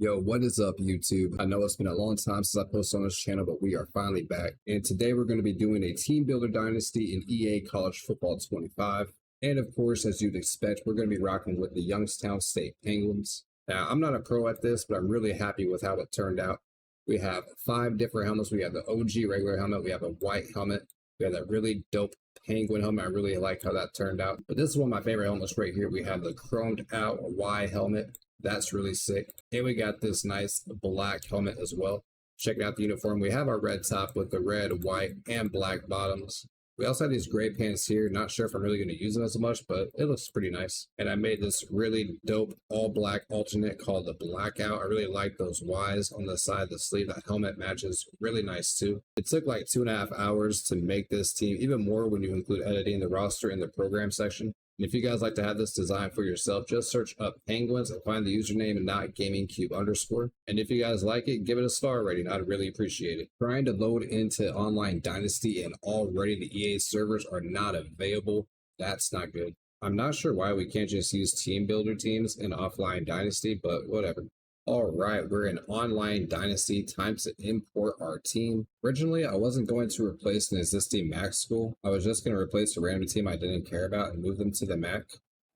Yo, what is up, YouTube? I know it's been a long time since I posted on this channel, but we are finally back. And today we're going to be doing a Team Builder Dynasty in EA College Football 25. And of course, as you'd expect, we're going to be rocking with the Youngstown State Penguins. Now, I'm not a pro at this, but I'm really happy with how it turned out. We have 5 different helmets. We have the OG regular helmet. We have a white helmet. We have that really dope penguin helmet. I really like how that turned out. But this is one of my favorite helmets right here. We have the chromed out Y helmet. That's really sick. And we got this nice black helmet as well. Checking out the uniform. We have our red top with the red, white, and black bottoms. We also have these gray pants here. Not sure if I'm really going to use them as much, but it looks pretty nice. And I made this really dope all black alternate called the Blackout. I really like those Ys on the side of the sleeve. That helmet matches really nice too. It took like 2.5 hours to make this team, even more when you include editing the roster in the program section. And if you guys like to have this design for yourself, just search up Penguins and find the username and not GamingCube_. And if you guys like it, give it a star rating. I'd really appreciate it. Trying to load into Online Dynasty and already the EA servers are not available. That's not good. I'm not sure why we can't just use team builder teams in Offline Dynasty, but whatever. All right, we're in Online Dynasty. Time to import our team. Originally, I wasn't going to replace an existing Mac school. I was just going to replace a random team I didn't care about and move them to the Mac.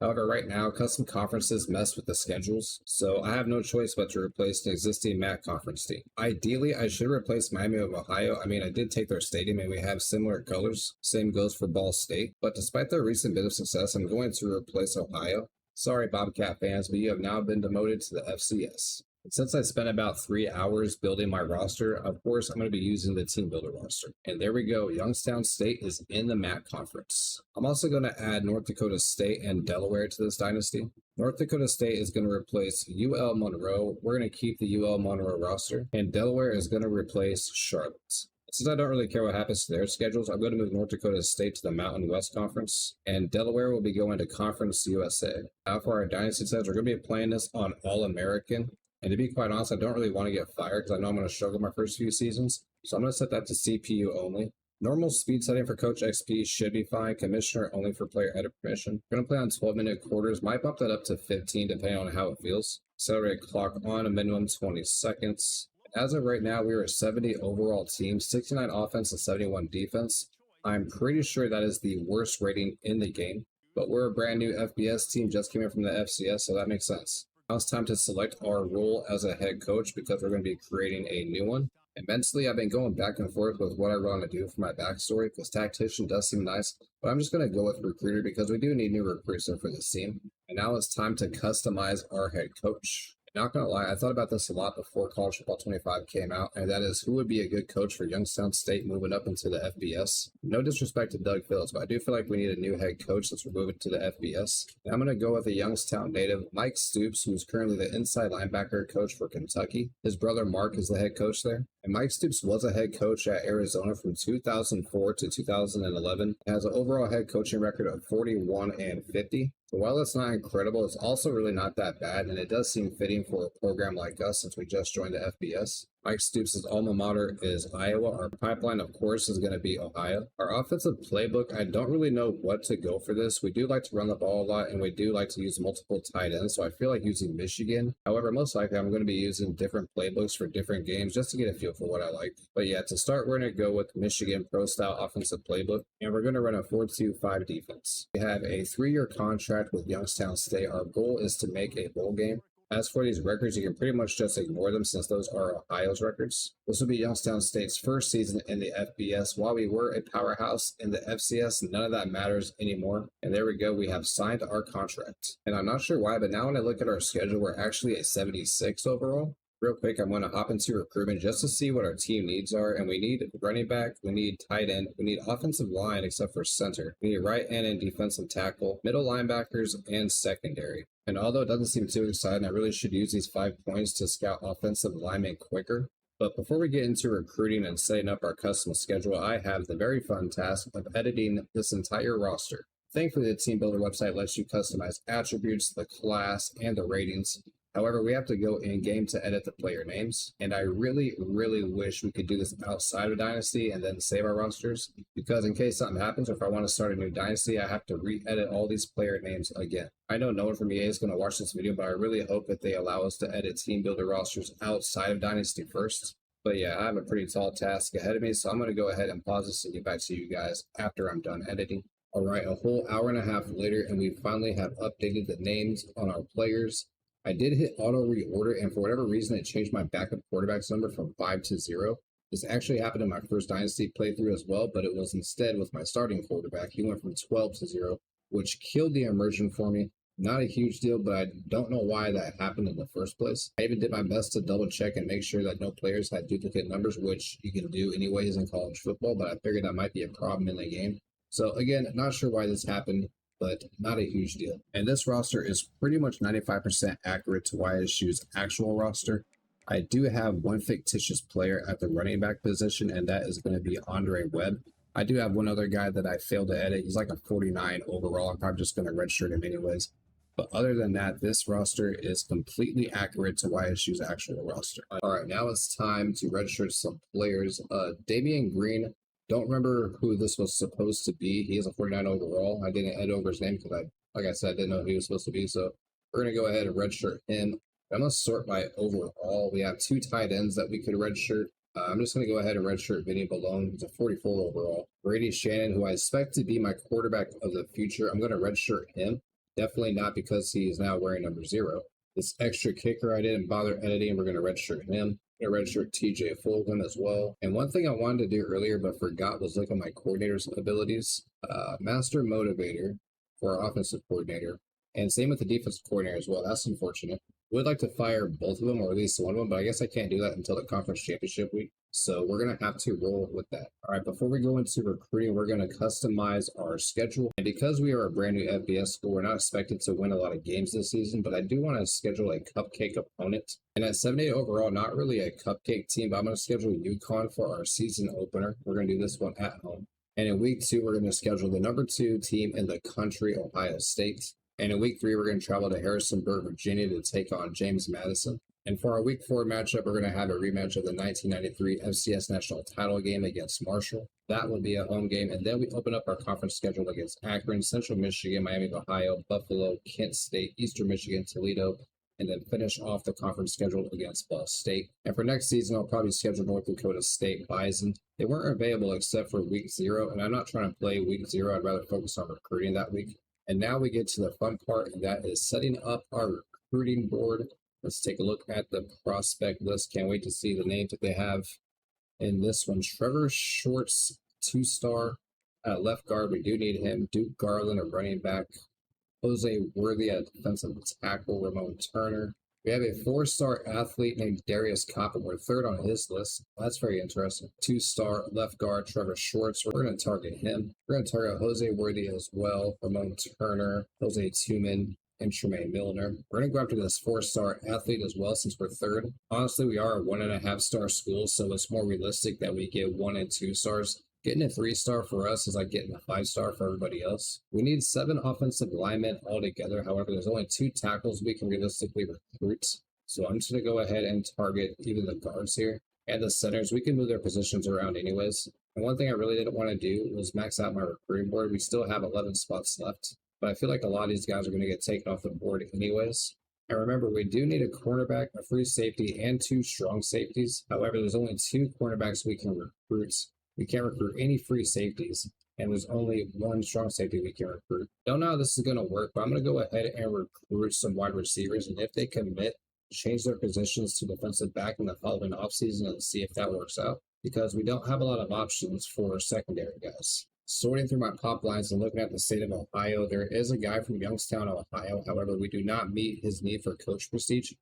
However, right now, custom conferences mess with the schedules, so I have no choice but to replace an existing Mac conference team. Ideally, I should replace Miami of Ohio. I mean, I did take their stadium and we have similar colors. Same goes for Ball State. But despite their recent bit of success, I'm going to replace Ohio. Sorry, Bobcat fans, but you have now been demoted to the FCS. And since I spent about 3 hours building my roster, of course, I'm going to be using the Team Builder roster. And there we go. Youngstown State is in the MAC conference. I'm also going to add North Dakota State and Delaware to this dynasty. North Dakota State is going to replace UL Monroe. We're going to keep the UL Monroe roster. And Delaware is going to replace Charlotte. Since I don't really care what happens to their schedules, I'm going to move North Dakota State to the Mountain West Conference, and Delaware will be going to Conference USA. Now for our Dynasty sets, we're going to be playing this on All-American, and to be quite honest, I don't really want to get fired because I know I'm going to struggle my first few seasons, so I'm going to set that to CPU only. Normal speed setting for Coach XP should be fine. Commissioner only for player edit permission. We're going to play on 12-minute quarters. Might bump that up to 15 depending on how it feels. Accelerate clock on a minimum 20 seconds. As of right now, we are a 70 overall team, 69 offense and 71 defense. I'm pretty sure that is the worst rating in the game, but we're a brand new FBS team, just came in from the FCS, so that makes sense. Now it's time to select our role as a head coach because we're going to be creating a new one. And mentally, I've been going back and forth with what I want to do for my backstory because tactician does seem nice, but I'm just going to go with recruiter because we do need new recruits for this team. And now it's time to customize our head coach. Not gonna lie, I thought about this a lot before College Football 25 came out, and that is who would be a good coach for Youngstown State moving up into the FBS. No disrespect to 𝗁𝗏𝗆𝗆, but I do feel like we need a new head coach since we're moving to the FBS. And I'm gonna go with a Youngstown native, Mike Stoops, who's currently the inside linebacker coach for Kentucky. His brother Mark is the head coach there. And Mike Stoops was a head coach at Arizona from 2004 to 2011. And has an overall head coaching record of 41-50. So while it's not incredible, it's also really not that bad, and it does seem fitting for a program like us since we just joined the FBS. Mike Stoops' alma mater is Iowa. Our pipeline, of course, is going to be Ohio. Our offensive playbook, I don't really know what to go for this. We do like to run the ball a lot, and we do like to use multiple tight ends, so I feel like using Michigan. However, most likely I'm going to be using different playbooks for different games just to get a feel for what I like. But yeah, to start, we're going to go with Michigan pro-style offensive playbook, and we're going to run a 4-2-5 defense. We have a 3-year contract with Youngstown State. Our goal is to make a bowl game. As for these records, you can pretty much just ignore them since those are Ohio's records. This will be Youngstown State's first season in the FBS. While we were a powerhouse in the FCS, none of that matters anymore. And there we go, we have signed our contract. And I'm not sure why, but now when I look at our schedule, we're actually a 76 overall. Real quick, I'm going to hop into recruitment just to see what our team needs are. And we need running back, we need tight end, we need offensive line except for center. We need right end and defensive tackle, middle linebackers, and secondary. And although it doesn't seem too exciting, I really should use these 5 points to scout offensive linemen quicker. But before we get into recruiting and setting up our custom schedule, I have the very fun task of editing this entire roster. Thankfully, the Team Builder website lets you customize attributes, the class, and the ratings. However, we have to go in game to edit the player names. And I really wish we could do this outside of Dynasty and then save our rosters, because in case something happens, or if I want to start a new Dynasty, I have to re-edit all these player names again. I know no one from EA is going to watch this video, but I really hope that they allow us to edit team builder rosters outside of Dynasty first. But yeah, I have a pretty tall task ahead of me, so I'm going to go ahead and pause this and get back to you guys after I'm done editing. All right, a whole hour and a half later, and we finally have updated the names on our players. I did hit auto reorder, and for whatever reason, it changed my backup quarterback's number from 5 to 0. This actually happened in my first Dynasty playthrough as well, but it was instead with my starting quarterback. He went from 12 to 0, which killed the immersion for me. Not a huge deal, but I don't know why that happened in the first place. I even did my best to double check and make sure that no players had duplicate numbers, which you can do anyways in college football, but I figured that might be a problem in the game. So again, not sure why this happened, but not a huge deal. And this roster is pretty much 95% accurate to 𝗬𝗍's actual roster. I do have one fictitious player at the running back position, and that is going to be 𝗂𝗏. I do have one other guy that I failed to edit. He's like a 49 overall. I'm probably just going to redshirt him anyways. But other than that, this roster is completely accurate to 𝗬𝗍's actual roster. All right, now it's time to redshirt some players. Damian Green. Don't remember who this was supposed to be. He is a 49 overall. I didn't edit over his name because like I said, I didn't know who he was supposed to be. So we're going to go ahead and redshirt him. I'm going to sort by overall. We have 2 tight ends that we could redshirt. I'm just going to go ahead and redshirt 𝗵𝗵𝗆. He's a 44 overall. Brady Shannon, who I expect to be my quarterback of the future, I'm going to redshirt him. Definitely not because he is now wearing number 0. This extra kicker I didn't bother editing. We're going to redshirt him. I'm going to redshirt 𝗂𝗍𝗍𝗆 as well. And one thing I wanted to do earlier but forgot was look at my coordinator's abilities. Master Motivator for our offensive coordinator. And same with the defensive coordinator as well. That's unfortunate. Would like to fire both of them, or at least one of them, but I guess I can't do that until the conference championship week. So we're going to have to roll with that. All right, before we go into recruiting, we're going to customize our schedule. And because we are a brand new FBS school, we're not expected to win a lot of games this season, but I do want to schedule a cupcake opponent. And at 78 overall, not really a cupcake team, but I'm going to schedule UConn for our season opener. We're going to do this one at home. And in week 2, we're going to schedule the number 2 team in the country, Ohio State. And in week 3, we're going to travel to Harrisonburg, Virginia to take on James Madison. And for our week 4 matchup, we're going to have a rematch of the 1993 FCS National Title game against Marshall. That will be a home game. And then we open up our conference schedule against Akron, Central Michigan, Miami of Ohio, Buffalo, Kent State, Eastern Michigan, Toledo, and then finish off the conference schedule against Ball State. And for next season, I'll probably schedule North Dakota State Bison. They weren't available except for week 0, and I'm not trying to play week 0. I'd rather focus on recruiting that week. And now we get to the fun part, and that is setting up our recruiting board. Let's take a look at the prospect list. Can't wait to see the names that they have in this one. Trevor Shorts, 2-star at left guard. We do need him. Duke Garland, a running back. 𝗀𝗍𝗄𝗏 at defensive tackle. Ramon Turner. We have a 4-star athlete named Darius Kopp, and we're 3rd on his list. That's very interesting. 2-star left guard, Trevor Shorts. We're going to target him. We're going to target 𝗀𝗍𝗄𝗏 as well. Ramon Turner, Jose Tuman, and Tremaine Milner. We're going to go after this 4-star athlete as well since we're 3rd. Honestly, we are a 1.5-star school, so it's more realistic that we get 1 and 2 stars. Getting a 3-star for us is like getting a 5-star for everybody else. We need 7 offensive linemen altogether. However, there's only 2 tackles we can realistically recruit. So I'm just going to go ahead and target even the guards here. And the centers, we can move their positions around anyways. And one thing I really didn't want to do was max out my recruiting board. We still have 11 spots left. But I feel like a lot of these guys are going to get taken off the board anyways. And remember, we do need a cornerback, a free safety, and 2 strong safeties. However, there's only 2 cornerbacks we can recruit. We can't recruit any free safeties, and there's only 1 strong safety we can recruit. Don't know how this is going to work, but I'm going to go ahead and recruit some wide receivers, and if they commit, change their positions to defensive back in the following offseason and see if that works out, because we don't have a lot of options for secondary guys. Sorting through my pop lines and looking at the state of Ohio, there is a guy from Youngstown, Ohio. However, we do not meet his need for coach prestige.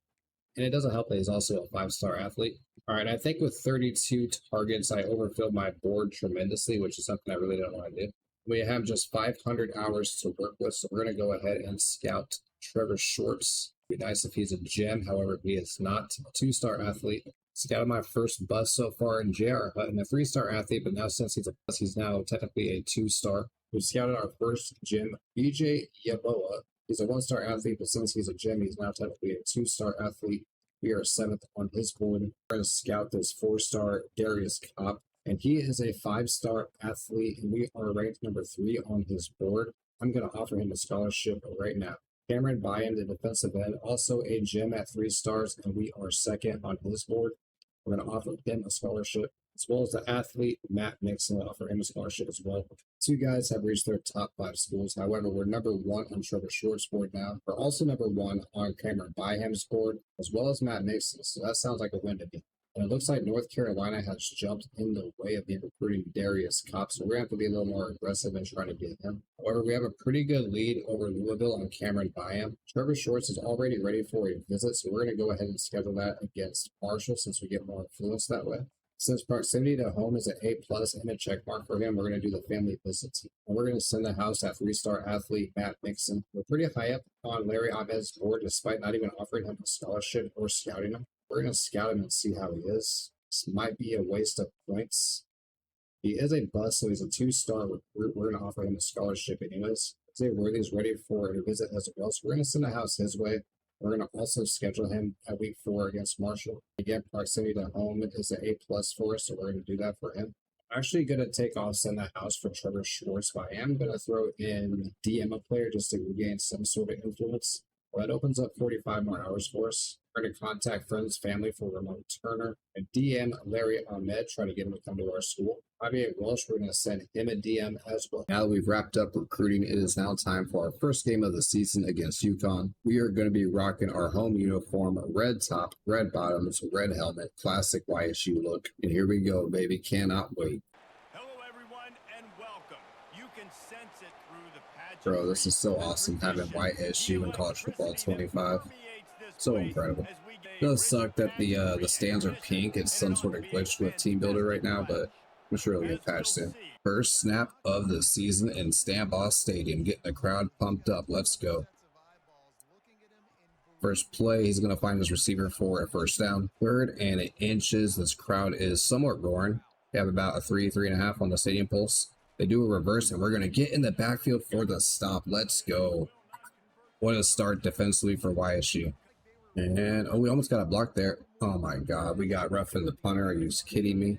And it doesn't help that he's also a 5-star athlete. All right, I think with 32 targets, I overfilled my board tremendously, which is something I really don't want to do. We have just 500 hours to work with, so we're going to go ahead and scout Trevor Shorts. It'd be nice if he's a gem, however, he is not. A 2-star athlete. Scouted my first bust so far in J.R. Hutton, a 3-star athlete, but now since he's a bust, he's now technically a 2-star. We scouted our first gem, B.J. 𝗵𝗆𝗆. He's a 1-star athlete, but since he's a gem, he's now technically a 2-star athlete. We are 7th on his board. We're going to scout this 4-star 𝗂𝗃𝗃𝗃, and he is a 5-star athlete, and we are ranked number 3 on his board. I'm going to offer him a scholarship right now. 𝗬𝗏𝗃𝗃, the defensive end, also a gem at 3 stars, and we are 2nd on his board. We're going to offer him a scholarship, as well as the athlete, 𝗵𝗏𝗡𝗃, will offer him a scholarship as well. 2 guys have reached their top 5 schools. However, we're number 1 on 𝗂𝗏𝗃𝗃's board now. We're also number 1 on 𝗬𝗏𝗃𝗃's board, as well as 𝗵𝗏𝗡𝗃, so that sounds like a win to me. And it looks like North Carolina has jumped in the way of the recruiting 𝗂𝗃𝗃𝗃, so we're going to have to be a little more aggressive in trying to get him. However, we have a pretty good lead over Louisville on 𝗬𝗏𝗃𝗃. 𝗂𝗏𝗃𝗃's is already ready for a visit, so we're going to go ahead and schedule that against Marshall since we get more influence that way. Since proximity to home is an A+ and a check mark for him, we're going to do the family visit. And we're going to send the house at 3-star athlete 𝗵𝗏𝗡𝗃. We're pretty high up on Larry Ahmed's board despite not even offering him a scholarship or scouting him. We're going to scout him and see how he is. This might be a waste of points. He is a bust, so he's a 2-star recruit. We're going to offer him a scholarship anyways. 𝗂𝗏𝗃𝗃's ready for a visit as well, so we're going to send the house his way. We're going to also schedule him at week 4 against Marshall. Again, proximity to home is an A+ for us, so we're going to do that for him. I'm actually going to take off send the house for 𝗂𝗏𝗃𝗃s, but I am going to throw in DM a player just to regain some sort of influence. Well, that opens up 45 more hours for us. We're going to contact friends, family for Ramon Turner, and DM Larry Ahmed, try to get him to come to our school. 𝗷𝗂𝗃𝗆, we're going to send him a DM as well. Now that we've wrapped up recruiting, it is now time for our first game of the season against UConn. We are going to be rocking our home uniform, red top, red bottoms, red helmet, classic YSU look. And here we go, baby. Cannot wait. Hello, everyone, and welcome. You can sense it through the pageant. Bro, this is so awesome having YSU in college football 25. So incredible. It does suck that the stands are pink. It's some sort of glitch with TeamBuilder right now, but I'm sure it'll get patched soon. First snap of the season in 𝗬𝗏𝗆 Stadium, getting the crowd pumped up. Let's go. First play, he's going to find his receiver for a first down. 3rd and inches. This crowd is somewhat roaring. They have about a 3.5 on the stadium pulse. They do a reverse, and we're going to get in the backfield for the stop. Let's go. What a start defensively for YSU. And, oh, we almost got a block there. Oh, my God. We got roughing the punter. Are you kidding me?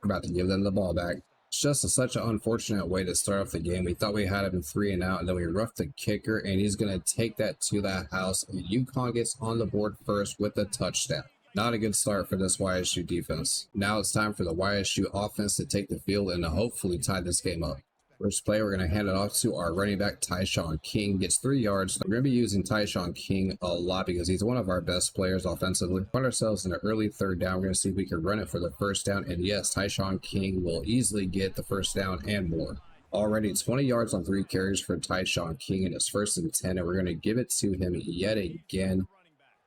We're about to give them the ball back. It's just such an unfortunate way to start off the game. We thought we had him 3 and out, and then we roughed the kicker, and he's going to take that to that house. And UConn gets on the board first with a touchdown. Not a good start for this YSU defense. Now it's time for the YSU offense to take the field and to hopefully tie this game up. First play, we're going to hand it off to our running back, Tyshawn King. Gets 3 yards. We're going to be using Tyshawn King a lot because he's one of our best players offensively. Find ourselves in an early 3rd down. We're going to see if we can run it for the first down. And yes, Tyshawn King will easily get the first down and more. Already 20 yards on 3 carries for Tyshawn King in his 1st and 10. And we're going to give it to him yet again.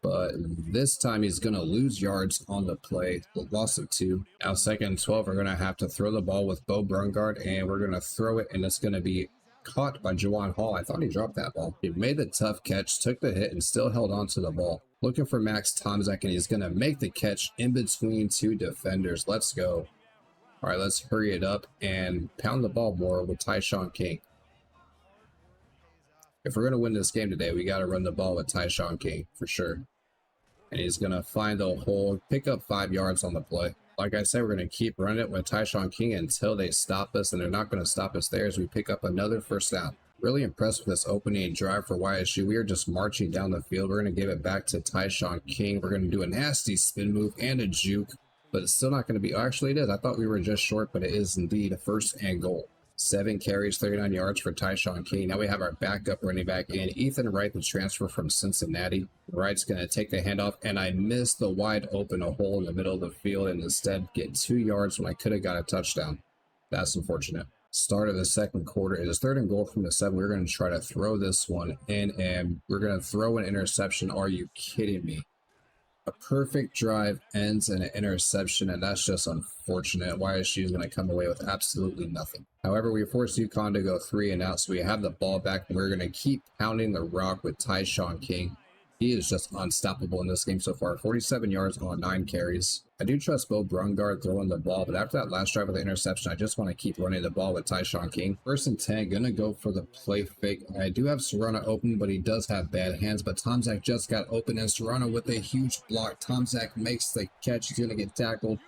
But this time he's going to lose yards on the play. The loss of 2. Now 2nd and 12, we're going to have to throw the ball with Bo Brungard, and we're going to throw it, and it's going to be caught by Juwan Hall. I thought he dropped that ball. He made the tough catch, took the hit, and still held on to the ball. Looking for Max Tomczak, and he's going to make the catch in between 2 defenders. Let's go. All right, let's hurry it up and pound the ball more with Tyshawn King. If we're going to win this game today, we got to run the ball with Tyshawn King for sure. And he's going to find the hole, pick up 5 yards on the play. Like I said, we're going to keep running it with Tyshawn King until they stop us, and they're not going to stop us there as we pick up another first down. Really impressed with this opening drive for YSU. We are just marching down the field. We're going to give it back to Tyshawn King. We're going to do a nasty spin move and a juke, but it's still not going to be, actually it is. I thought we were just short, but it is indeed a 1st and goal. 7 carries, 39 yards for Tyshawn King. Now we have our backup running back in Ethan Wright, the transfer from Cincinnati. Wright's going to take the handoff, and I missed the wide open hole in the middle of the field and instead get 2 yards when I could have got a touchdown. That's unfortunate. Start of the 2nd quarter. It is 3rd and goal from the 7. We're going to try to throw this one in, and we're going to throw an interception. Are you kidding me? A perfect drive ends in an interception, and that's just unfortunate. YSU is going to come away with absolutely nothing. However, we forced UConn to go 3 and out, so we have the ball back, and we're going to keep pounding the rock with Tyshawn King. He is just unstoppable in this game so far. 47 yards on 9 carries. I do trust 𝗁𝗏𝗏 throwing the ball, but after that last drive with the interception, I just want to keep running the ball with Tyshawn King. 1st and 10, gonna go for the play fake. I do have 𝗬𝗏 open, but he does have bad hands, but 𝗳𝗏𝗃 just got open, and 𝗬𝗏 with a huge block. 𝗳𝗏𝗃 makes the catch. He's gonna get tackled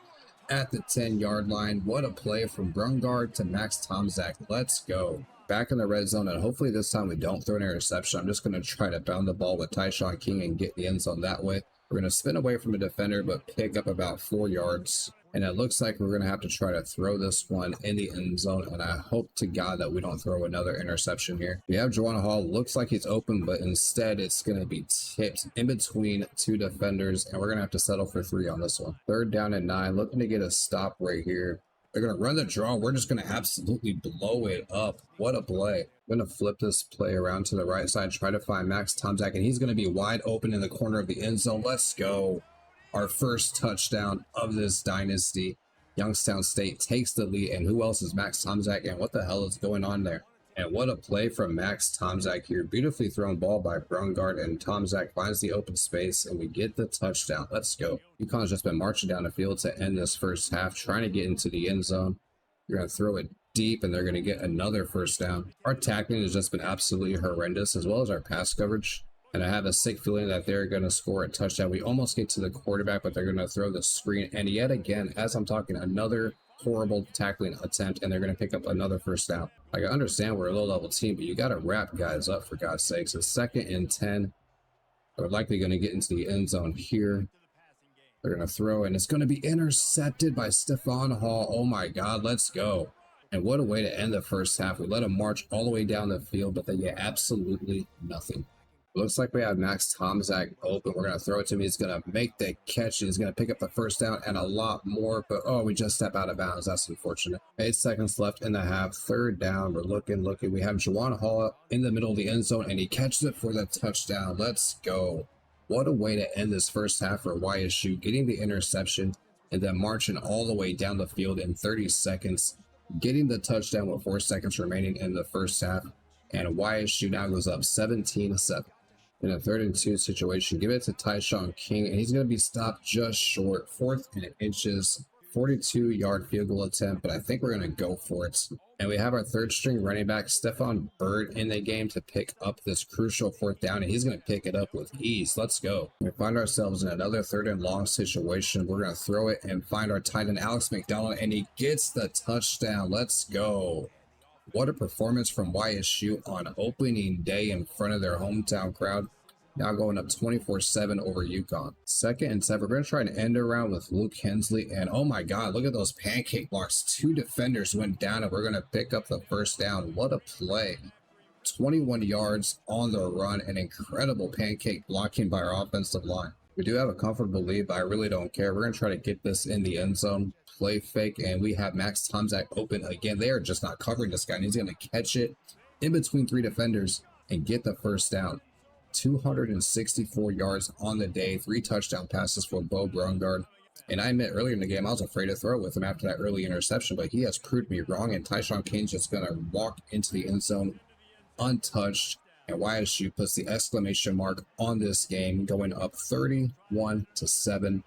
at the 10-yard line. What a play from 𝗁𝗏𝗏 to Max 𝗳𝗏𝗃. Let's go. Back in the red zone, and hopefully this time we don't throw an interception. I'm just going to try to bound the ball with Tyshawn King and get the end zone that way. We're going to spin away from a defender, but pick up about 4 yards. And it looks like we're going to have to try to throw this one in the end zone. And I hope to God that we don't throw another interception here. We have 𝗲𝗏𝗏. Looks like he's open, but instead it's going to be tipped in between 2 defenders. And we're going to have to settle for 3 on this one. 3rd down and 9. Looking to get a stop right here. They're going to run the draw. We're just going to absolutely blow it up. What a play. I'm going to flip this play around to the right side, try to find Max 𝗳𝗏𝗃, and he's going to be wide open in the corner of the end zone. Let's go. Our first touchdown of this dynasty. Youngstown State takes the lead, and who else is Max 𝗳𝗏𝗃, and what the hell is going on there? And what a play from Max 𝗳𝗏𝗃 here. Beautifully thrown ball by 𝗁𝗏𝗏, and 𝗳𝗏𝗃 finds the open space, and we get the touchdown. Let's go. UConn's just been marching down the field to end this first half, trying to get into the end zone. You're going to throw it deep, and they're going to get another first down. Our tackling has just been absolutely horrendous, as well as our pass coverage. And I have a sick feeling that they're going to score a touchdown. We almost get to the quarterback, but they're going to throw the screen. And yet again, as I'm talking, another horrible tackling attempt, and they're going to pick up another first down. Like, I understand we're a low-level team, but you got to wrap guys up, for God's sakes. It's 2nd and 10. They're likely going to get into the end zone here. They're going to throw, and it's going to be intercepted by 𝗨𝗏𝗏𝗏. Oh my God, let's go. And what a way to end the first half. We let them march all the way down the field, but they get absolutely nothing. Looks like we have Max 𝗳𝗏𝗃 open. We're going to throw it to him. He's going to make the catch. He's going to pick up the first down and a lot more. But, oh, we just step out of bounds. That's unfortunate. 8 seconds left in the half. 3rd down. We're looking. We have 𝗲𝗏𝗏𝗏 in the middle of the end zone, and he catches it for the touchdown. Let's go. What a way to end this first half for YSU. Getting the interception and then marching all the way down the field in 30 seconds. Getting the touchdown with 4 seconds remaining in the first half. And YSU now goes up 17-7. In a 3rd and 2 situation, give it to Tyshawn King, and he's going to be stopped just short. 4th and inches, 42-yard field goal attempt, but I think we're going to go for it. And we have our 3rd string running back, 𝗨𝗏𝗏𝗏, in the game to pick up this crucial 4th down, and he's going to pick it up with ease. Let's go. We find ourselves in another 3rd and long situation. We're going to throw it and find our tight end, Alex McDonald, and he gets the touchdown. Let's go. What a performance from YSU on opening day in front of their hometown crowd. Now going up 24-7 over UConn. 2nd and 7. We're going to try an end around with Luke Hensley. And oh my God, look at those pancake blocks. 2 defenders went down, and we're going to pick up the first down. What a play. 21 yards on the run. An incredible pancake blocking by our offensive line. We do have a comfortable lead, but I really don't care. We're going to try to get this in the end zone. Play fake, and we have Max 𝗳𝗏𝗃 open again. They are just not covering this guy, and he's going to catch it in between 3 defenders and get the first down. 264 yards on the day, 3 touchdown passes for 𝗁𝗏𝗏𝗏. And I admit, earlier in the game, I was afraid to throw it with him after that early interception, but he has proved me wrong, and Tyshawn King's just going to walk into the end zone untouched, and YSU puts the exclamation mark on this game, going up 31-7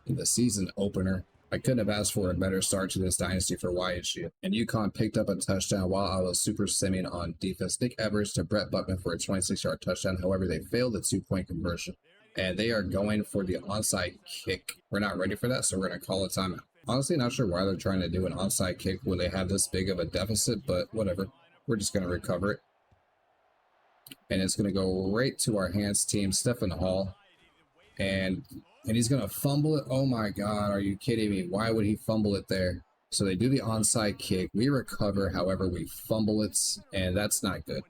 in the season opener. I couldn't have asked for a better start to this dynasty for YSU. And UConn picked up a touchdown while I was super simming on defense. Nick Evers to Brett Buckman for a 26-yard touchdown. However, they failed the 2-point conversion. And they are going for the onside kick. We're not ready for that, so we're going to call a timeout. Honestly, not sure why they're trying to do an onside kick when they have this big of a deficit, but whatever. We're just going to recover it. And it's going to go right to our hands team, 𝗨𝗏𝗏𝗏. And he's going to fumble it. Oh my God, are you kidding me? Why would he fumble it there? So they do the onside kick. We recover, however, we fumble it, and that's not good.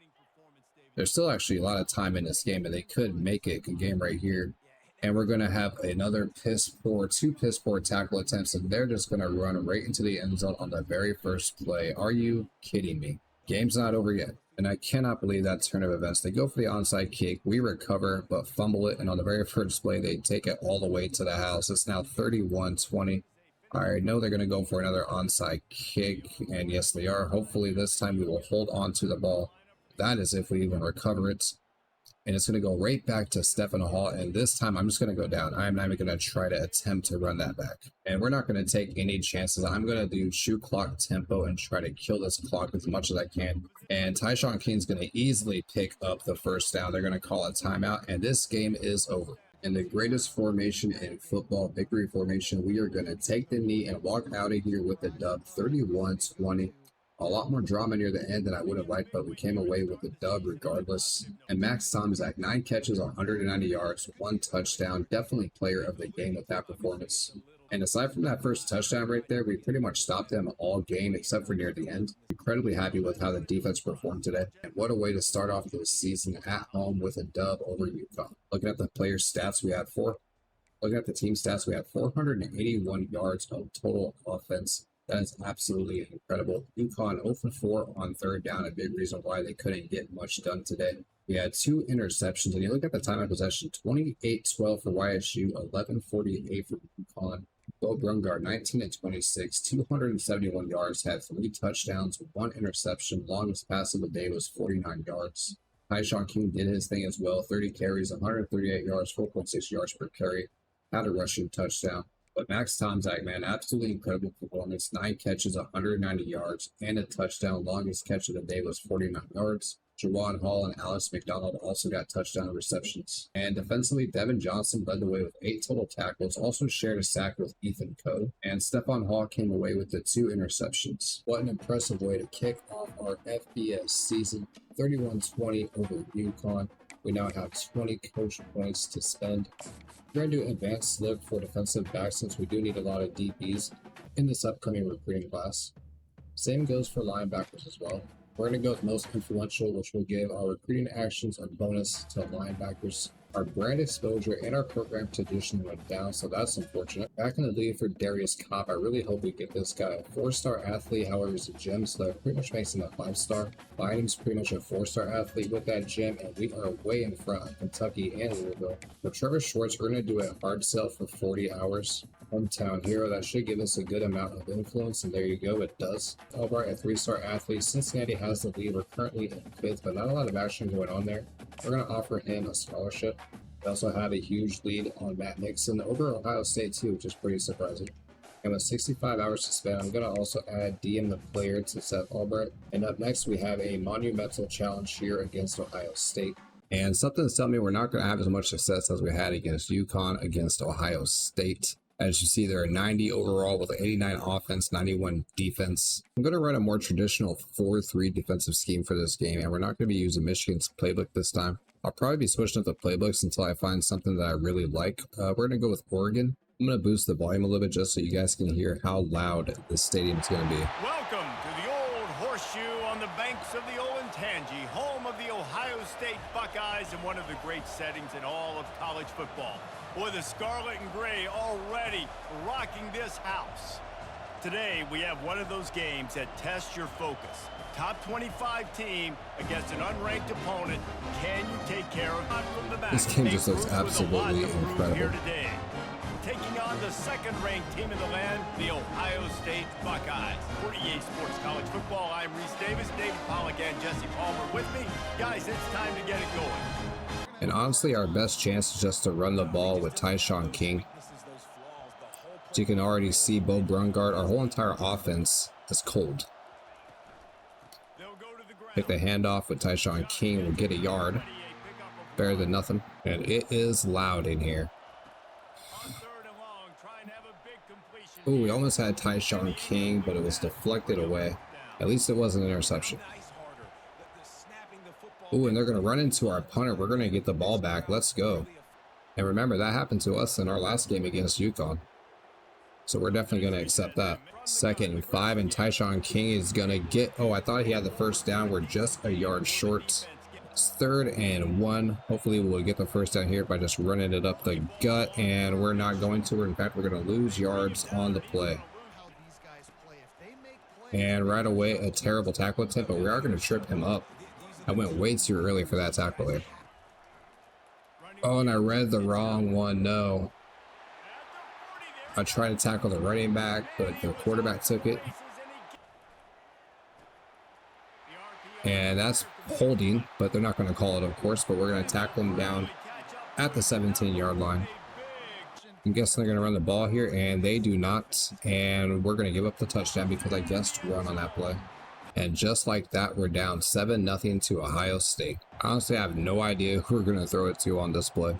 There's still actually a lot of time in this game, and they could make it a game right here. And we're going to have another two piss poor tackle attempts, and they're just going to run right into the end zone on the very first play. Are you kidding me? Game's not over yet. And I cannot believe that turn of events. They go for the onside kick. We recover, but fumble it. And on the very first play, they take it all the way to the house. It's now 31-20. I know they're going to go for another onside kick. And yes, they are. Hopefully this time we will hold on to the ball. That is if we even recover it. And it's going to go right back to 𝗨𝗏𝗆. And this time I'm just going to go down. I'm not even going to try to attempt to run that back. And we're not going to take any chances. I'm going to do shoot clock tempo and try to kill this clock as much as I can. And 𝗨𝗏𝗆 King is going to easily pick up the first down. They're going to call a timeout, and this game is over. In the greatest formation in football, victory formation, we are going to take the knee and walk out of here with the dub, 31-20. A lot more drama near the end than I would have liked, but we came away with the dub regardless. And Max Tomczak, 9 catches, 190 yards, 1 touchdown. Definitely player of the game with that performance. And aside from that first touchdown right there, we pretty much stopped them all game except for near the end. Incredibly happy with how the defense performed today. And what a way to start off this season at home with a dub over UConn. Looking at the player stats we had looking at the team stats, we had 481 yards of total offense. That is absolutely incredible. UConn 0 for 4 on third down, a big reason why they couldn't get much done today. We had 2 interceptions, and you look at the time of possession, 28-12 for YSU, 11-48 for UConn. 𝗨𝗏𝗆 𝗠𝗪 19-26, 271 yards, had 3 touchdowns, 1 interception. Longest pass of the day was 49 yards. 𝗨𝗏𝗆 King did his thing as well, 30 carries, 138 yards, 4.6 yards per carry, had a rushing touchdown. But Max Tomczak, man, absolutely incredible performance. 9 catches, 190 yards, and a touchdown. Longest catch of the day was 49 yards. Juwan Hall and Alex McDonald also got touchdown receptions. And defensively, Devin Johnson led the way with 8 total tackles, also shared a sack with Ethan Coe. And Stephon Hall came away with the 2 interceptions. What an impressive way to kick off our FBS season. 31-20 over UConn. We now have 20 coach points to spend. We're going to do advanced look for defensive backs since we do need a lot of DBs in this upcoming recruiting class. Same goes for linebackers as well. We're going to go with most influential, which will give our recruiting actions a bonus to linebackers. Our brand exposure and our program tradition went down, so that's unfortunate. Back in the lead for 𝗪𝗫𝗃𝗏. I really hope we get this guy a 4-star athlete. However, he's a gem, so that pretty much makes him a 5-star. Bynum's pretty much a 4-star athlete with that gem, and we are way in front of Kentucky and Louisville. For Trevor Schwartz, we're going to do a hard sell for 40 hours. Hometown hero, that should give us a good amount of influence, and there you go, it does. 𝗪𝗏𝗃, a 3-star athlete. Cincinnati has the lead. We're currently in 5th, but not a lot of action going on there. We're going to offer him a scholarship. We also have a huge lead on Matt Nixon over Ohio State too, which is pretty surprising. And with 65 hours to spend, I'm going to also add DM the player to Seth Albrecht. And up next, we have a monumental challenge here against Ohio State. And something to tell me we're not going to have as much success as we had against UConn against Ohio State. As you see, there are 90 overall with 89 offense, 91 defense. I'm going to run a more traditional 4-3 defensive scheme for this game, and we're not going to be using Michigan's playbook this time. I'll probably be switching up the playbooks until I find something that I really like. We're going to go with Oregon. I'm going to boost the volume a little bit just so you guys can hear how loud this stadium is going to be. Welcome to the old horseshoe on the banks of the 𝗀𝗏𝗃𝗃, home of the Ohio State Buckeyes and one of the great settings in all of college football. Boy, the scarlet and gray already rocking this house. Today, we have one of those games that tests your focus. Top 25 team against an unranked opponent. Can you take care of it from the back? This game just looks absolutely incredible. Here today. Taking on the second-ranked team in the land, the Ohio State Buckeyes. For EA Sports College Football, I'm Reese Davis, David Pollack, and Jesse Palmer with me. Guys, it's time to get it going. And honestly, our best chance is just to run the ball with 𝗨𝗏𝗆 King. So you can already see Bo Brungard. Our whole entire offense is cold. Pick the handoff with 𝗨𝗏𝗆 King. We'll get a yard. Better than nothing. And it is loud in here. Ooh, we almost had 𝗨𝗏𝗆 King, but it was deflected away. At least it wasn't an interception. Ooh, and they're going to run into our punter. We're going to get the ball back. Let's go. And remember, that happened to us in our last game against UConn. So we're definitely going to accept that. 2nd and 5, and 𝗨𝗏𝗆 King is going to get... Oh, I thought he had the first down. We're just a yard short. It's 3rd and 1. Hopefully we'll get the first down here by just running it up the gut, and we're not going to. In fact, we're going to lose yards on the play. And right away, a terrible tackle attempt, but we are going to trip him up. I went way too early for that tackle there. Oh, and I read the wrong one. No. I tried to tackle the running back, but the quarterback took it. And that's holding, but they're not going to call it, of course, but we're going to tackle them down at the 17-yard line. I'm guessing they're going to run the ball here, and they do not. And we're going to give up the touchdown because I guessed run on that play. And just like that, we're down 7-0 to Ohio State. Honestly, I have no idea who we're going to throw it to on this play.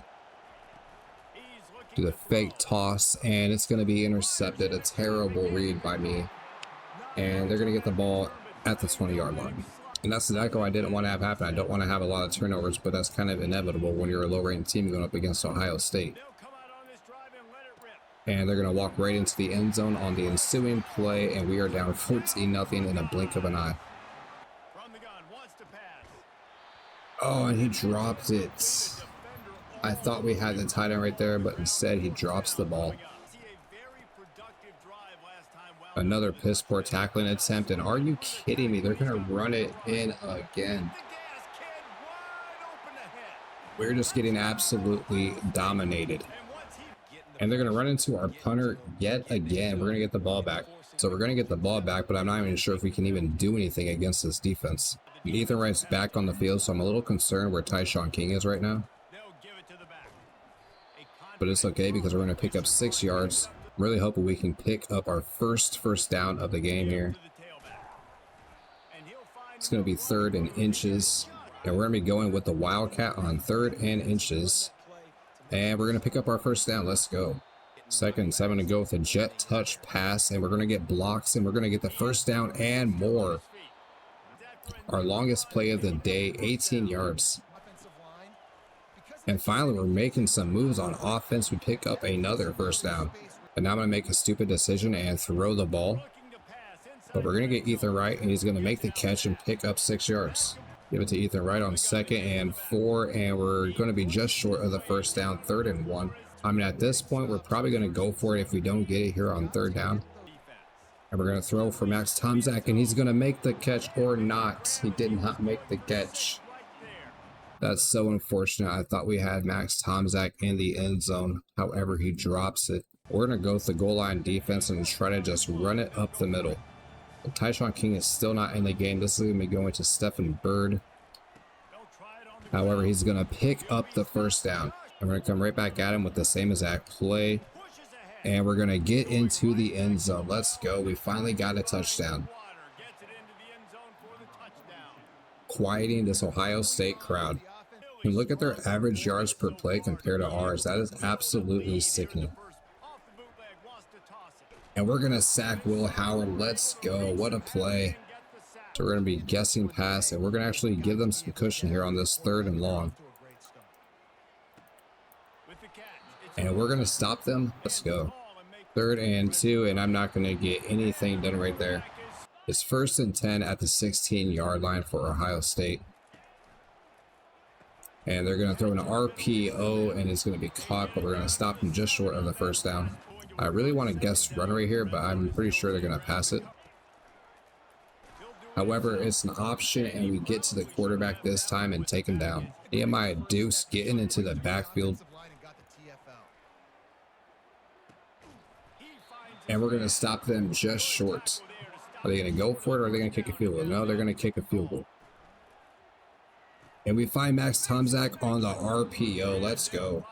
Do the fake toss, and it's going to be intercepted. A terrible read by me. And they're going to get the ball at the 20-yard line. And that's the echo I didn't want to have happen. I don't want to have a lot of turnovers, but that's kind of inevitable when you're a low-ranked team going up against Ohio State. And they're going to walk right into the end zone on the ensuing play, and we are down 14-0 in a blink of an eye. Oh, and he dropped it. I thought we had the tight end right there, but instead he drops the ball. Another piss poor tackling attempt, and are you kidding me? They're going to run it in again. We're just getting absolutely dominated. And they're going to run into our punter yet again. We're going to get the ball back. So we're going to get the ball back, but I'm not even sure if we can even do anything against this defense. Ethan Wright's back on the field, so I'm a little concerned where 𝗂𝗏 is right now. But it's okay because we're going to pick up 6 yards. I'm really hoping we can pick up our first down of the game here. It's going to be 3rd and inches. And we're going to be going with the Wildcat on 3rd and inches. And we're going to pick up our first down. Let's go. 2nd and 7 to go with a jet touch pass. And we're going to get blocks. And we're going to get the first down and more. Our longest play of the day, 18 yards. And finally, we're making some moves on offense. We pick up another first down. And now I'm going to make a stupid decision and throw the ball. But we're going to get Ethan Wright. And he's going to make the catch and pick up 6 yards. Give it to Ethan Wright on 2nd and 4, and we're going to be just short of the first down, 3rd and 1. I mean, at this point, we're probably going to go for it if we don't get it here on 3rd down. And we're going to throw for Max Tomczak, and he's going to make the catch or not. He did not make the catch. That's so unfortunate. I thought we had Max Tomczak in the end zone. However, he drops it. We're going to go with the goal line defense and try to just run it up the middle. 𝗂𝗏 is still not in the game. This is going to be going to Stephen Bird. However, he's going to pick up the first down. I'm going to come right back at him with the same exact play. And we're going to get into the end zone. Let's go. We finally got a touchdown. Quieting this Ohio State crowd. And look at their average yards per play compared to ours. That is absolutely sickening. And we're going to sack Will Howard. Let's go. What a play. So we're going to be guessing pass, and we're going to actually give them some cushion here on this 3rd and long. And we're going to stop them. Let's go. 3rd and 2, and I'm not going to get anything done right there. It's 1st and 10 at the 16-yard line for Ohio State. And they're going to throw an RPO, and it's going to be caught, but we're going to stop them just short of the first down. I really want to guess run right here, but I'm pretty sure they're going to pass it. However, it's an option, and we get to the quarterback this time and take him down. Nehemiah Dukes getting into the backfield. And we're going to stop them just short. Are they going to go for it, or are they going to kick a field goal? No, they're going to kick a field goal. And we find Max Tomczak on the RPO. Let's go.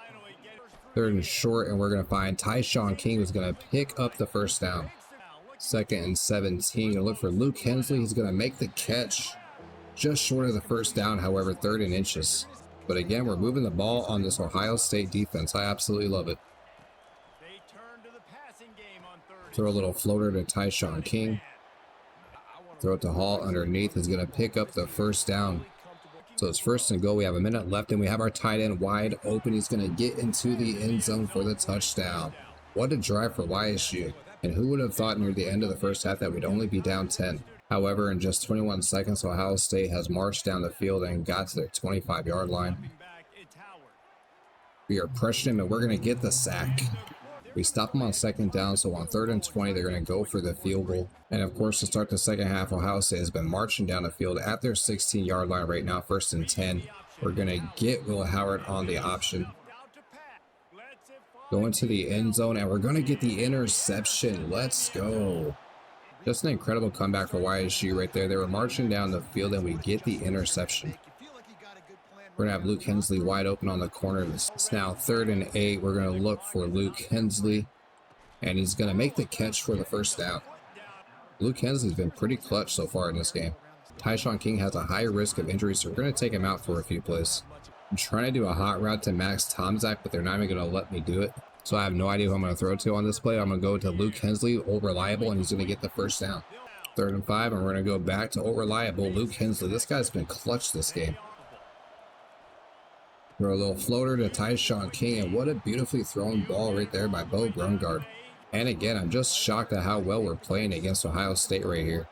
3rd and short, and we're going to find 𝗂𝗏 who's going to pick up the first down. 2nd and 17. Going to look for Luke Hensley. He's going to make the catch just short of the first down, however, 3rd and inches. But again, we're moving the ball on this Ohio State defense. I absolutely love it. Throw a little floater to 𝗂𝗏. Throw it to Hall underneath. He's going to pick up the first down. So it's 1st and goal. We have a minute left, and we have our tight end wide open. He's going to get into the end zone for the touchdown. What a drive for YSU. And who would have thought near the end of the first half that we'd only be down 10? However, in just 21 seconds, Ohio State has marched down the field and got to their 25-yard line. We are pressuring him, and we're going to get the sack. We stop them on 2nd down, so on 3rd and 20, they're going to go for the field goal. And of course, to start the second half, Ohio State has been marching down the field at their 16-yard line right now, 1st and 10. We're going to get Will Howard on the option. Go into the end zone, and we're going to get the interception. Let's go. Just an incredible comeback for 𝗬𝗏 right there. They were marching down the field and we get the interception. We're going to have 𝗀𝗏𝗆 wide open on the corner. It's now 3rd and 8. We're going to look for 𝗀𝗏𝗆, and he's going to make the catch for the first down. 𝗀𝗏𝗆's been pretty clutch so far in this game. Tyshawn King has a high risk of injury, so we're going to take him out for a few plays. I'm trying to do a hot route to 𝗪𝗏𝗆, but they're not even going to let me do it. So I have no idea who I'm going to throw to on this play. I'm going to go to 𝗀𝗏𝗆, Old Reliable, and he's going to get the first down. 3rd and 5, and we're going to go back to Old Reliable, 𝗀𝗏𝗆. This guy's been clutch this game. Throw a little floater to Tyshawn King, and what a beautifully thrown ball right there by Bo Brungard. And again, I'm just shocked at how well we're playing against Ohio State right here.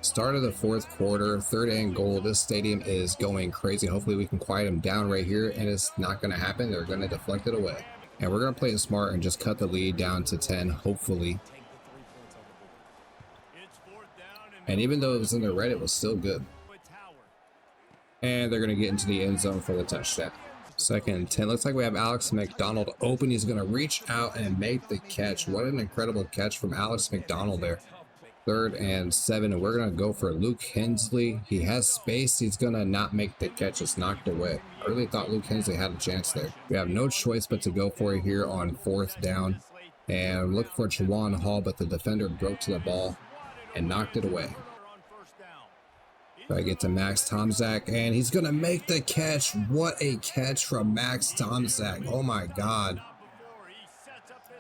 Start of the 4th quarter, 3rd and goal. This stadium is going crazy. Hopefully we can quiet them down right here, and it's not going to happen. They're going to deflect it away. And we're going to play it smart and just cut the lead down to 10, hopefully. And even though it was in the red, it was still good. And they're going to get into the end zone for the touchdown. 2nd and 10. Looks like we have Alex McDonald open. He's going to reach out and make the catch. What an incredible catch from Alex McDonald there. 3rd and 7, and we're going to go for 𝗀𝗏𝗆. He has space. He's going to not make the catch. It's knocked away. I really thought 𝗀𝗏𝗆 had a chance there. We have no choice but to go for it here on 4th down. And look for 𝗬𝗏𝗆, but the defender broke to the ball and knocked it away. I get to 𝗪𝗏𝗆, and he's going to make the catch. What a catch from 𝗪𝗏𝗆. Oh my God.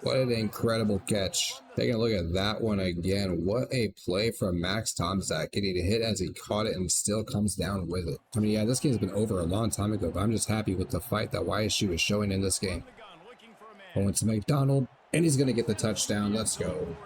What an incredible catch. Taking a look at that one again. What a play from 𝗪𝗏𝗆. Getting a hit as he caught it and still comes down with it. I mean, yeah, this game's been over a long time ago, but I'm just happy with the fight that 𝗬𝗏 was showing in this game. Going to McDonald, and he's going to get the touchdown. Let's go.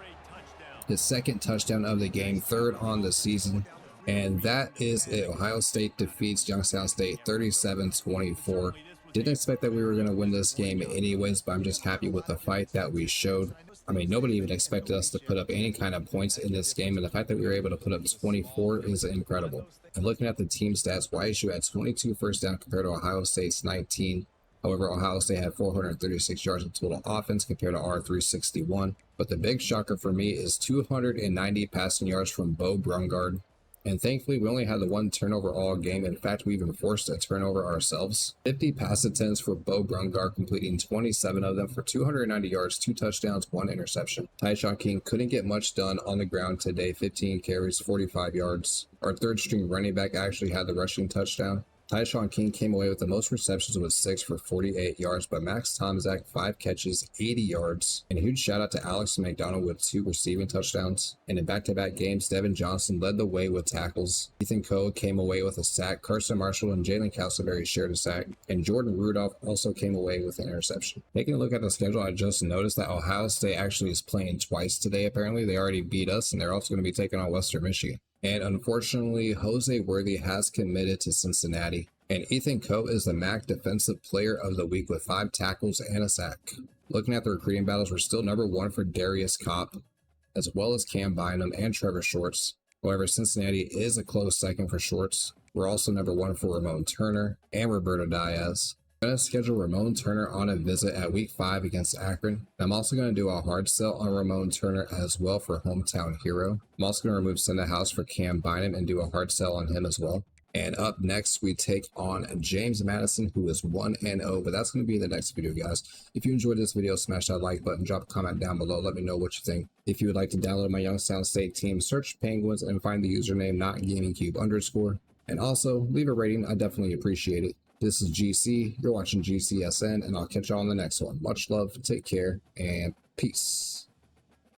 His 2nd touchdown of the game, 3rd on the season. And that is it. Ohio State defeats Youngstown State 37-24. Didn't expect that we were going to win this game anyways, but I'm just happy with the fight that we showed. I mean, nobody even expected us to put up any kind of points in this game, and the fact that we were able to put up 24 is incredible. And looking at the team stats, 𝗬𝗏 had 22 first down compared to Ohio State's 19. However, Ohio State had 436 yards of total offense compared to our 361. But the big shocker for me is 290 passing yards from Bo Brungard. And thankfully, we only had the 1 turnover all game. In fact, we even forced a turnover ourselves. 50 pass attempts for Bo Brungard, completing 27 of them for 290 yards, 2 touchdowns, 1 interception. Tyshawn King couldn't get much done on the ground today. 15 carries, 45 yards. Our 3rd string running back actually had the rushing touchdown. Tyshawn King came away with the most receptions with 6 for 48 yards, but 𝗪𝗆𝗆 5 catches, 80 yards. And a huge shout out to Alex McDonald with 2 receiving touchdowns. And in back-to-back games, Devin Johnson led the way with tackles. 𝗀𝗏𝗆 came away with a sack. Carson Marshall and Jalen Castleberry shared a sack. And Jordan Rudolph also came away with an interception. Taking a look at the schedule, I just noticed that Ohio State actually is playing twice today. Apparently, they already beat us, and they're also going to be taking on Western Michigan. And unfortunately, 𝗳𝗍𝗆 has committed to Cincinnati. And 𝗀𝗏𝗆 is the MAC Defensive Player of the Week with 5 tackles and a sack. Looking at the recruiting battles, we're still number 1 for Darius Kopp, as well as Cam Bynum and Trevor Shorts. However, Cincinnati is a close 2nd for Shorts. We're also number 1 for Ramon Turner and Roberto Diaz. I'm going to schedule Ramon Turner on a visit at week 5 against Akron. I'm also going to do a hard sell on Ramon Turner as well for Hometown Hero. I'm also going to remove 𝗀𝗏𝗆 for Cam Bynum and do a hard sell on him as well. And up next, we take on James Madison, who is 1-0, but that's going to be in the next video, guys. If you enjoyed this video, smash that like button, drop a comment down below, let me know what you think. If you would like to download my Youngstown State team, search Penguins and find the username @GamingCube_. And also, leave a rating, I definitely appreciate it. This is GC, you're watching GCSN, and I'll catch you on the next one. Much love, take care, and peace.